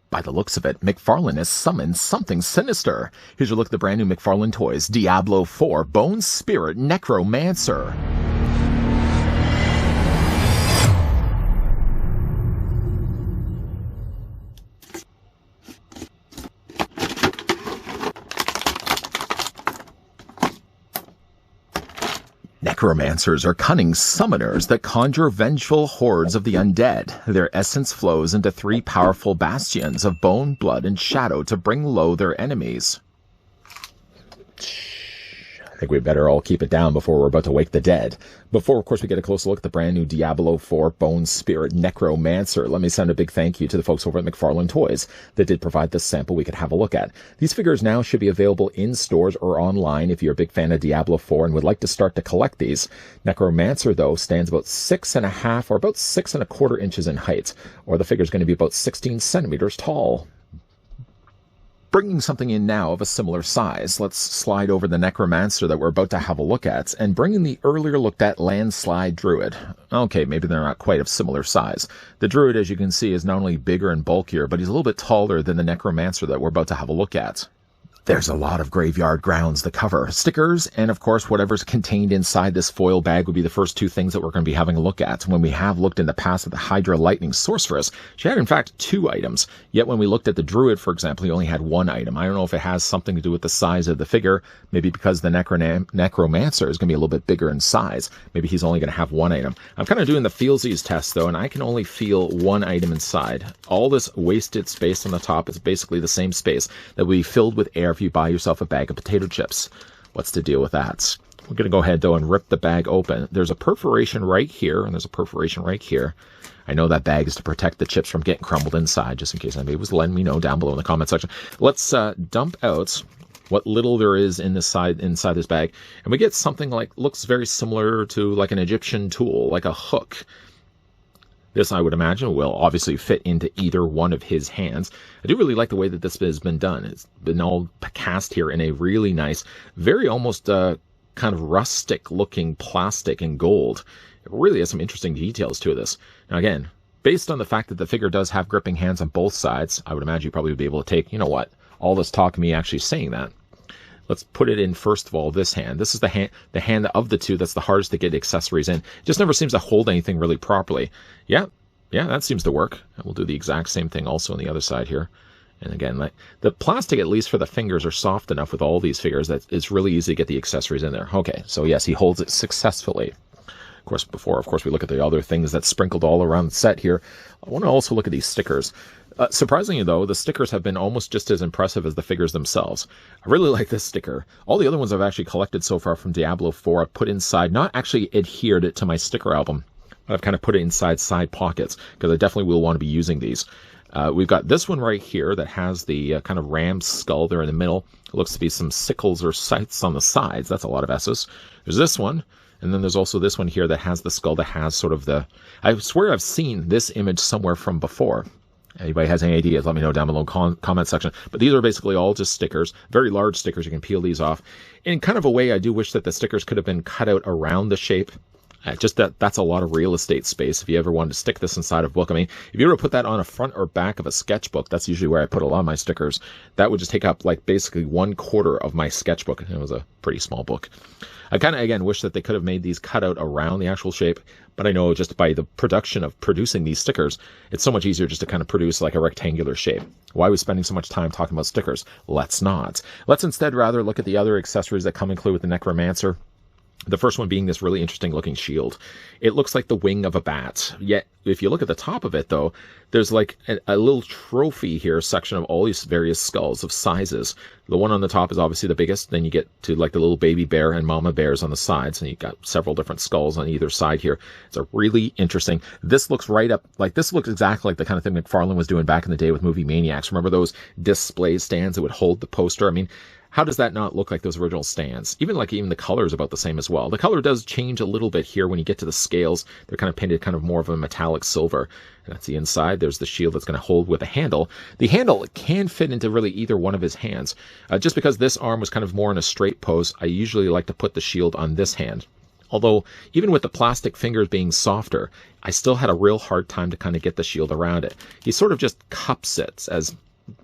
By the looks of it, McFarlane has summoned something sinister. Here's your look at the brand new McFarlane toys, Diablo 4 Bone Spirit Necromancer. Necromancers are cunning summoners that conjure vengeful hordes of the undead. Their essence flows into 3 powerful bastions of bone, blood, and shadow to bring low their enemies. I think we better all keep it down before we're about to wake the dead. Before, of course, we get a closer look at the brand new Diablo 4 Bone Spirit Necromancer, let me send a big thank you to the folks over at McFarlane Toys that did provide this sample we could have a look at. These figures now should be available in stores or online if you're a big fan of Diablo 4 and would like to start to collect these. Necromancer, though, stands about 6.5 or about 6 1/4 inches in height, or the figure's going to be about 16 centimeters tall. Bringing something in now of a similar size, let's slide over the Necromancer that we're about to have a look at, and bring in the earlier looked at Landslide Druid. Okay, maybe they're not quite of similar size. The Druid, as you can see, is not only bigger and bulkier, but he's a little bit taller than the Necromancer that we're about to have a look at. There's a lot of graveyard grounds to cover. Stickers, and of course whatever's contained inside this foil bag would be the first 2 things that we're going to be having a look at. When we have looked in the past at the Hydra Lightning Sorceress, she had in fact 2 items. Yet when we looked at the Druid, for example, he only had 1 item. I don't know if it has something to do with the size of the figure. Maybe because the Necromancer is going to be a little bit bigger in size. Maybe he's only going to have 1 item. I'm kind of doing the feelsies test though, and I can only feel 1 item inside. All this wasted space on the top is basically the same space that will be filled with air if you buy yourself a bag of potato chips. What's the deal with that? We're going to go ahead, though, and rip the bag open. There's a perforation right here, and there's a perforation right here. I know that bag is to protect the chips from getting crumbled inside, just in case anybody was letting me know down below in the comment section. Let's dump out what little there is in this inside this bag, and we get something like, looks very similar to like an Egyptian tool, like a hook. This, I would imagine, will obviously fit into either one of his hands. I do really like the way that this has been done. It's been all cast here in a really nice, very almost kind of rustic-looking plastic and gold. It really has some interesting details to this. Now, again, based on the fact that the figure does have gripping hands on both sides, I would imagine you probably would be able to take, you know what, all this talk of me actually saying that. Let's put it in, first of all, this hand. This is the hand of the 2 that's the hardest to get accessories in. It just never seems to hold anything really properly. Yeah, that seems to work. We'll do the exact same thing also on the other side here. And again, like the plastic, at least for the fingers, are soft enough with all these figures that it's really easy to get the accessories in there. Okay, so yes, he holds it successfully. Of course, we look at the other things that's sprinkled all around the set here. I want to also look at these stickers. Surprisingly, though, the stickers have been almost just as impressive as the figures themselves. I really like this sticker. All the other ones I've actually collected so far from Diablo 4 I've put inside, not actually adhered it to my sticker album, but I've kind of put it inside side pockets, because I definitely will want to be using these. We've got this one right here that has the kind of ram skull there in the middle. It looks to be some sickles or scythes on the sides. That's a lot of S's. There's this one. And then there's also this one here that has the skull that has sort of the... I swear I've seen this image somewhere from before. Anybody has any ideas, let me know down below in the comment section. But these are basically all just stickers, very large stickers. You can peel these off. In kind of a way, I do wish that the stickers could have been cut out around the shape. Just that's a lot of real estate space if you ever wanted to stick this inside of a book. I mean, if you ever put that on a front or back of a sketchbook, that's usually where I put a lot of my stickers. That would just take up like basically 1/4 of my sketchbook. It was a pretty small book. I kind of, again, wish that they could have made these cut out around the actual shape, but I know just by the production of producing these stickers, it's so much easier just to kind of produce like a rectangular shape. Why are we spending so much time talking about stickers? Let's not. Let's instead rather look at the other accessories that come included with the Necromancer. The first one being this really interesting looking shield. It looks like the wing of a bat. Yet, if you look at the top of it, though, there's like a little trophy here section of all these various skulls of sizes. The one on the top is obviously the biggest. Then you get to like the little baby bear and mama bears on the sides. And you've got several different skulls on either side here. It's a really interesting. This looks right up, like this looks exactly like the kind of thing McFarlane was doing back in the day with Movie Maniacs. Remember those display stands that would hold the poster? I mean, how does that not look like those original stands? Even the color is about the same as well. The color does change a little bit here when you get to the scales. They're kind of painted kind of more of a metallic silver. And that's the inside. There's the shield that's going to hold with a handle. The handle can fit into really either one of his hands. Just because this arm was kind of more in a straight pose, I usually like to put the shield on this hand. Although, even with the plastic fingers being softer, I still had a real hard time to kind of get the shield around it. He sort of just cups it, as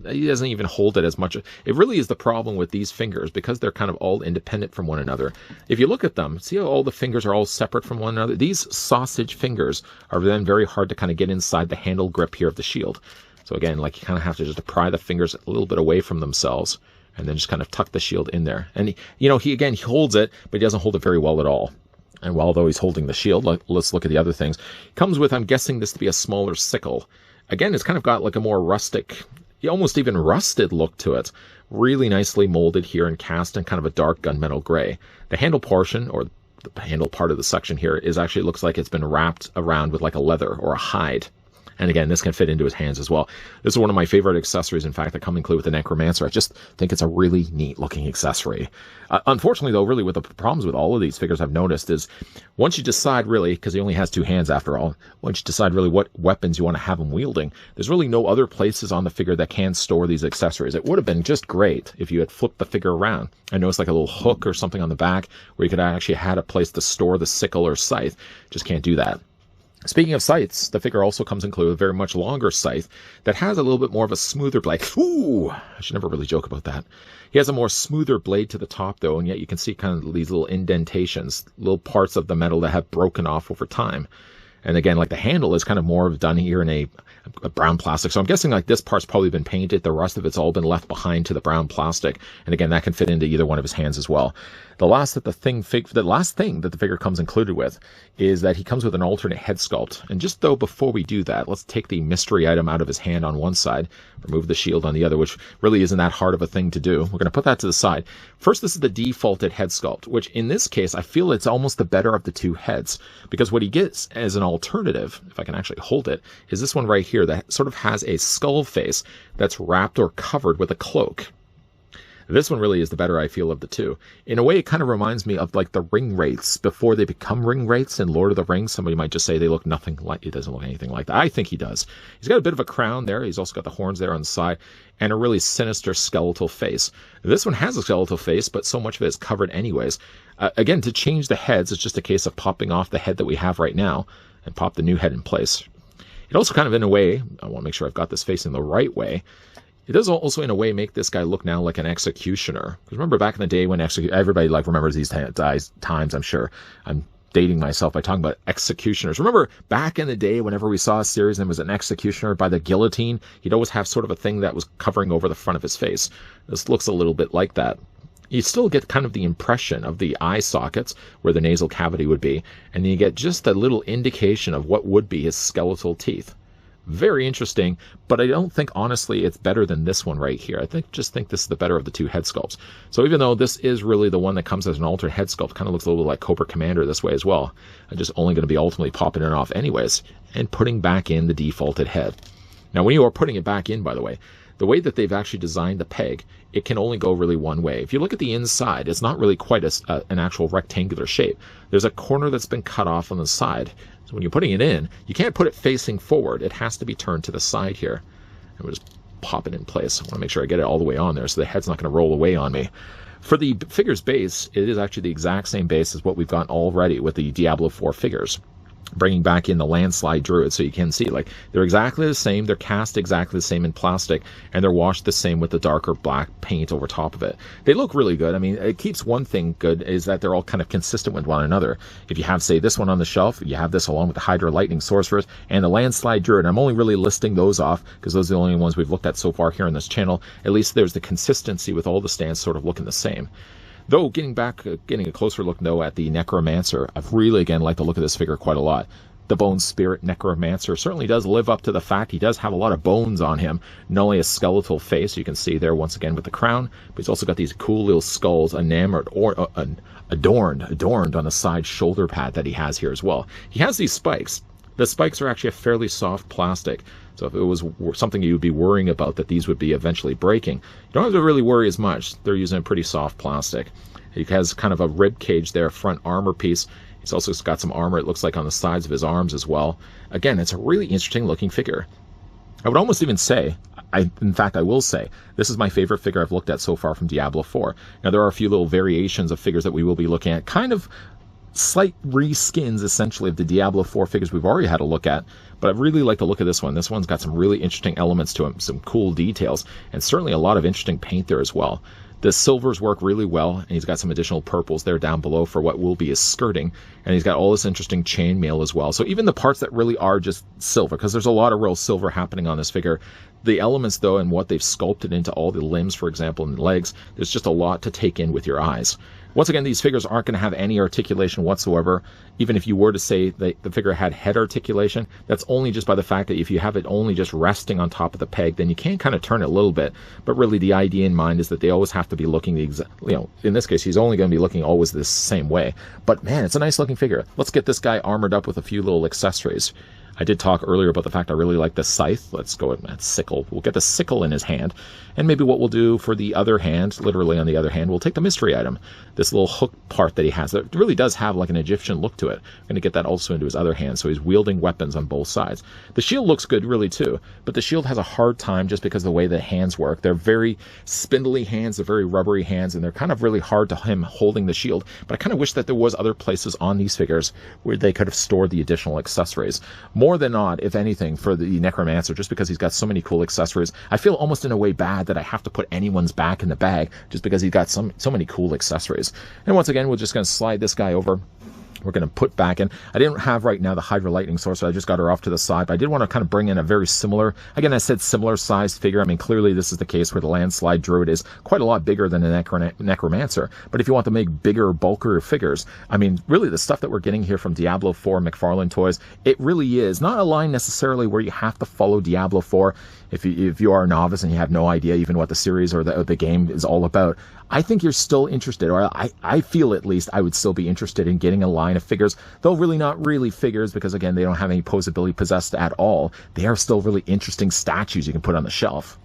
he doesn't even hold it as much. It really is the problem with these fingers, because they're kind of all independent from one another. If you look at them, see how all the fingers are all separate from one another? These sausage fingers are then very hard to kind of get inside the handle grip here of the shield. So again, like, you kind of have to just pry the fingers a little bit away from themselves, and then just kind of tuck the shield in there. And, he holds it, but he doesn't hold it very well at all. And although he's holding the shield, let's look at the other things. It comes with, I'm guessing this to be a smaller sickle. Again, it's kind of got like a more rustic, almost even rusted look to it. Really nicely molded here and cast in kind of a dark gunmetal gray. The handle portion, or the handle part of the section here, actually looks like it's been wrapped around with like a leather or a hide. And again, this can fit into his hands as well. This is one of my favorite accessories, in fact, that come included with the Necromancer. I just think it's a really neat looking accessory. Unfortunately, though, really, with the problems with all of these figures I've noticed is, once you decide really, because he only has two hands after all, once you decide really what weapons you want to have him wielding, there's really no other places on the figure that can store these accessories. It would have been just great if you had flipped the figure around. I noticed like a little hook or something on the back where you could actually had a place to store the sickle or scythe. Just can't do that. Speaking of scythes, the figure also comes included with a very much longer scythe that has a little bit more of a smoother blade. Ooh, I should never really joke about that. He has a more smoother blade to the top, though, and yet you can see kind of these little indentations, little parts of the metal that have broken off over time. And again, like, the handle is kind of more done here in a brown plastic. So I'm guessing like this part's probably been painted. The rest of it's all been left behind to the brown plastic. And again, that can fit into either one of his hands as well. The last thing that the figure comes included with is that he comes with an alternate head sculpt. And just though before we do that, let's take the mystery item out of his hand on one side, remove the shield on the other, which really isn't that hard of a thing to do. We're going to put that to the side. First, this is the defaulted head sculpt, which in this case, I feel it's almost the better of the two heads, because what he gets as an alternative, if I can actually hold it, is this one right here that sort of has a skull face that's wrapped or covered with a cloak. This one really is the better, I feel, of the two. In a way, it kind of reminds me of like the ring wraiths before they become ring wraiths in Lord of the Rings. Somebody might just say they look nothing like, it doesn't look anything like that. I think he does. He's got a bit of a crown there. He's also got the horns there on the side and a really sinister skeletal face. This one has a skeletal face, but so much of it is covered anyways. Again, to change the heads, it's just a case of popping off the head that we have right now and pop the new head in place. It also kind of, in a way, I want to make sure I've got this facing the right way. It does also, in a way, make this guy look now like an executioner. Because remember back in the day when everybody like remembers these times, I'm sure. I'm dating myself by talking about executioners. Remember back in the day whenever we saw a series and there was an executioner by the guillotine, he'd always have sort of a thing that was covering over the front of his face. This looks a little bit like that. You still get kind of the impression of the eye sockets where the nasal cavity would be, and you get just a little indication of what would be his skeletal teeth. Very interesting, but I don't think, honestly, it's better than this one right here. I just think this is the better of the two head sculpts. So even though this is really the one that comes as an alternate head sculpt, kind of looks a little bit like Cobra Commander this way as well. I'm just only going to be ultimately popping it off anyways and putting back in the defaulted head. Now, when you are putting it back in, by the way that they've actually designed the peg, it can only go really one way. If you look at the inside, it's not really quite an actual rectangular shape. There's a corner that's been cut off on the side. So when you're putting it in, you can't put it facing forward. It has to be turned to the side here. And we'll just pop it in place. I want to make sure I get it all the way on there so the head's not going to roll away on me. For the figure's base, it is actually the exact same base as what we've got already with the Diablo 4 figures. Bringing back in the landslide druid, so you can see like they're exactly the same, they're cast exactly the same in plastic, and they're washed the same with the darker black paint over top of it. They look really good. I mean, it keeps one thing good is that they're all kind of consistent with one another. If you have, say, this one on the shelf, you have this along with the Hydra Lightning Sorceress and the landslide druid. I'm only really listing those off because those are the only ones we've looked at so far here on this channel. At least there's the consistency with all the stands sort of looking the same. Though, getting a closer look, though, at the Necromancer, I've really, again, liked the look of this figure quite a lot. The Bone Spirit Necromancer certainly does live up to the fact he does have a lot of bones on him. Not only a skeletal face, you can see there once again with the crown, but he's also got these cool little skulls enamored or adorned on the side shoulder pad that he has here as well. He has these spikes. The spikes are actually a fairly soft plastic. So if it was something you'd be worrying about that these would be eventually breaking, you don't have to really worry as much. They're using a pretty soft plastic. He has kind of a rib cage there, front armor piece. He's also got some armor, it looks like, on the sides of his arms as well. Again, it's a really interesting looking figure. I would almost even say, in fact, I will say, this is my favorite figure I've looked at so far from Diablo 4. Now, there are a few little variations of figures that we will be looking at, kind of slight reskins, essentially, of the Diablo 4 figures we've already had a look at, but I really like the look of this one. This one's got some really interesting elements to it, some cool details, and certainly a lot of interesting paint there as well. The silvers work really well, and he's got some additional purples there down below for what will be his skirting, and he's got all this interesting chainmail as well. So even the parts that really are just silver, because there's a lot of real silver happening on this figure, the elements, though, and what they've sculpted into all the limbs, for example, and legs, there's just a lot to take in with your eyes. Once again, these figures aren't going to have any articulation whatsoever. Even if you were to say that the figure had head articulation, that's only just by the fact that if you have it only just resting on top of the peg, then you can kind of turn it a little bit. But really, the idea in mind is that they always have to be looking the exact, in this case, he's only going to be looking always the same way. But man, it's a nice looking figure. Let's get this guy armored up with a few little accessories. I did talk earlier about the fact I really like the scythe. Let's go with that sickle. We'll get the sickle in his hand. And maybe what we'll do for the other hand, literally on the other hand, we'll take the mystery item. This little hook part that he has, that really does have like an Egyptian look to it. I'm going to get that also into his other hand, so he's wielding weapons on both sides. The shield looks good, really, too. But the shield has a hard time just because of the way the hands work. They're very spindly hands, they're very rubbery hands, and they're kind of really hard to him holding the shield. But I kind of wish that there was other places on these figures where they could have stored the additional accessories. More than not, if anything, for the Necromancer, just because he's got so many cool accessories, I feel almost in a way bad that I have to put anyone's back in the bag just because he's got so many cool accessories. And once again, we're just going to slide this guy over. We're going to put back in. I didn't have right now the Hydra Lightning Sword, so I just got her off to the side. But I did want to kind of bring in a very similar, again, I said similar sized figure. I mean, clearly this is the case where the Landslide Druid is quite a lot bigger than a Necromancer. But if you want to make bigger, bulkier figures, I mean, really the stuff that we're getting here from Diablo 4 McFarlane Toys, it really is not a line necessarily where you have to follow Diablo 4. If you are a novice and you have no idea even what the series or the game is all about, I think you're still interested, or I feel at least I would still be interested in getting a line of figures, though really not really figures, because again, they don't have any posability possessed at all. They are still really interesting statues you can put on the shelf.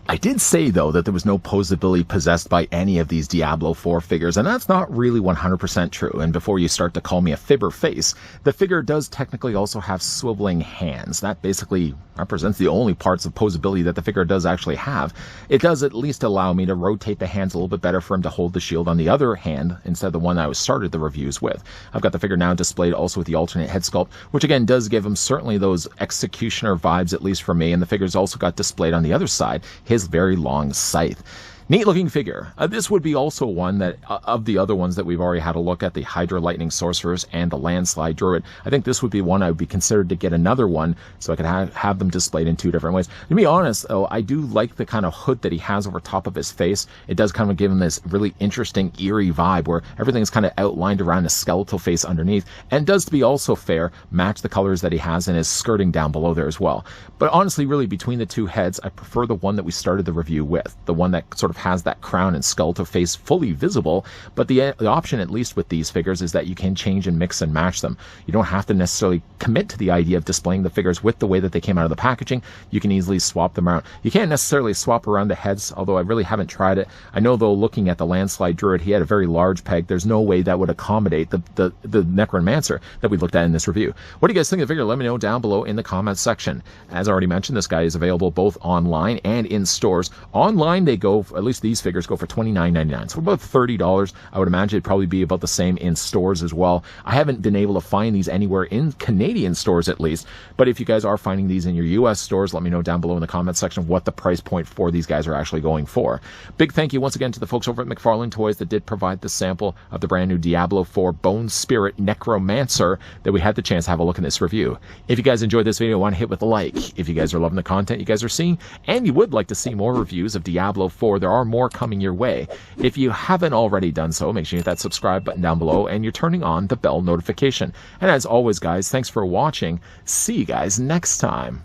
I did say, though, that there was no posability possessed by any of these Diablo 4 figures, and that's not really 100% true. And before you start to call me a fibber face, the figure does technically also have swiveling hands. That basically represents the only parts of posability that the figure does actually have. It does at least allow me to rotate the hands a little bit better for him to hold the shield on the other hand instead of the one I started the reviews with. I've got the figure now displayed also with the alternate head sculpt, which again does give him certainly those executioner vibes, at least for me, and the figure's also got displayed on the other side his very long scythe. Neat looking figure. This would be also one that, of the other ones that we've already had a look at, the Hydra Lightning Sorcerers and the Landslide Druid, I think this would be one I would be considered to get another one so I could have them displayed in two different ways. To be honest, though, I do like the kind of hood that he has over top of his face. It does kind of give him this really interesting, eerie vibe where everything's kind of outlined around a skeletal face underneath, and does, to be also fair, match the colors that he has in his skirting down below there as well. But honestly, really, between the two heads, I prefer the one that we started the review with, the one that sort of has that crown and skeletal face fully visible. But the option, at least with these figures, is that you can change and mix and match them. You don't have to necessarily commit to the idea of displaying the figures with the way that they came out of the packaging. You can easily swap them around. You can't necessarily swap around the heads, although I really haven't tried it. I know, though, looking at the Landslide Druid, he had a very large peg. There's no way that would accommodate the Necromancer that we looked at in this review. What do you guys think of the figure? Let me know down below in the comments section. As I already mentioned, this guy is available both online and in stores. Online, they go, at least these figures go for $29.99, so about $30. I would imagine it'd probably be about the same in stores as well. I haven't been able to find these anywhere in Canadian stores, at least, but if you guys are finding these in your US stores, let me know down below in the comments section what the price point for these guys are actually going for. Big thank you once again to the folks over at McFarlane Toys that did provide the sample of the brand new Diablo 4 Bone Spirit Necromancer that we had the chance to have a look in this review. If you guys enjoyed this video, I want to hit with a like. If you guys are loving the content you guys are seeing, and you would like to see more reviews of Diablo 4, there are more coming your way. If you haven't already done so, make sure you hit that subscribe button down below and you're turning on the bell notification. And as always, guys, thanks for watching. See you guys next time.